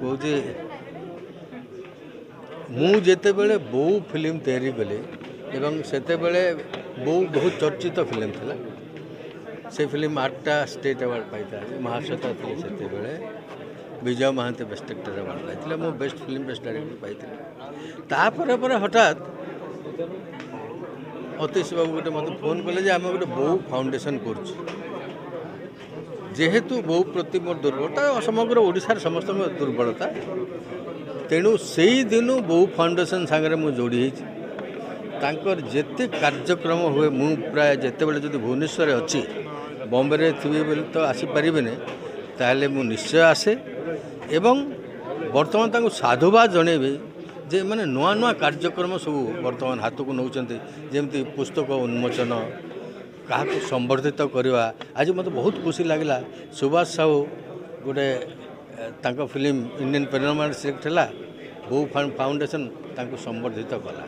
कौचे मुझे बो फिल्म तैयारी कले एवं से बो बहुत चर्चित फिल्म थिला से फिल्म 8टा स्टेट अवार्ड पाई महाश्वेता थे से विजय महांती बेस्ट एक्टर अवार्ड पाई मो बेस्ट फिल्म बेस्ट डायरेक्टर पाई हठात अतीश बाबू गोटे मत फोन कले आम गोटे बो फाउंडेशन कर जेहेतु बो प्रति मोर दुर्बलता समग्र ओडिशार समस्त दुर्बलता तेणु से ही दिन बो फाउंडेशन सागर मुझे जोड़ी तांकर जेते कार्यक्रम हुए मु प्राय जिते बड़े जब भुवनेश्वर अच्छी बॉम्बे थी बोले तो आसीपारे ताहले मु निश्चय आसे एवं बर्तमान साधुवाद जनइबी जे माने नुआ नुआ कार्यक्रम सब बर्तमान हाथ को नौ जमी पुस्तक उन्मोचन क्या संवर्धित करवा आज मत बहुत खुशी लगे सुभाष साहू गोटे तांको फिल्म इंडियन पैनोरमा सिलेक्ट है बो फाउंडेशन तांको संवर्धित कला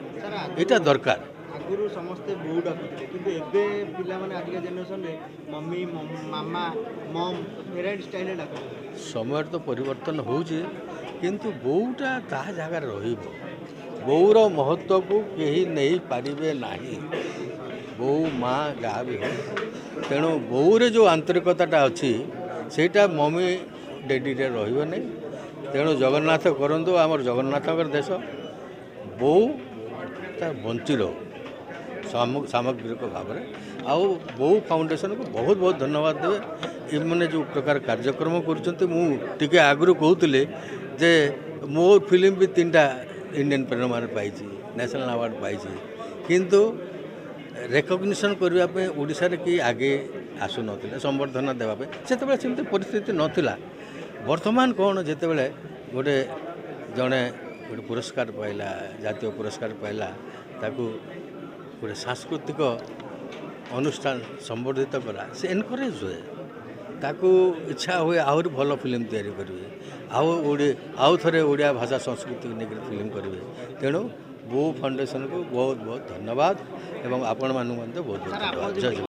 यहाँ दरकार आगुरु समस्ते बो डाकुଥିଲେ किंतु एबे पिला माने आजिका जनरेशन रे मम्मी मामा मम वेराइटी स्टाइल डाकुଥିଲେ समय तो परिवर्तन होउची किंतु बोटा ता जगह रहिबो बोर महत्व को कहीं नहीं पारिबे नाही बो माँ जहाँ भी हो तेणु बोरे जो आंतरिकता अच्छी सेटा मम्मी डैडी रे रहिबो नहीं तेणु जगन्नाथ करंतु आमर जगन्नाथकर देश बो बंची रो सामग्रिक भाव में आउ बो फाउंडेशन को बहुत बहुत धन्यवाद देवे इमने जो प्रकार कार्यक्रम कर आगु कहते जे मो फिल्म भी 3टा इंडियन पैनोरमा पाई नेशनल अवार्ड पाई किंतु रेकग्निशन करने ओडिशा रे कि आगे आसु नथिले संवर्धना देवाई से परिस्थिति नथिला वर्तमान कौन जिते गोटे जड़े गोटे पुरस्कार पाइला जातीय पुरस्कार पाइला ताकू गोटे सांस्कृतिक अनुष्ठान संवर्धित करा से एनकरेज हुए ताकू इच्छा हुए आहरी भल फिल्म तैयारी करेंगे आउ थे ओडिया भाषा संस्कृति लेकर फिल्म करेंगे तेणु बो फाउंडेशन को बहुत बहुत धन्यवाद एवं आपण मानू बहुत बहुत धन्यवाद।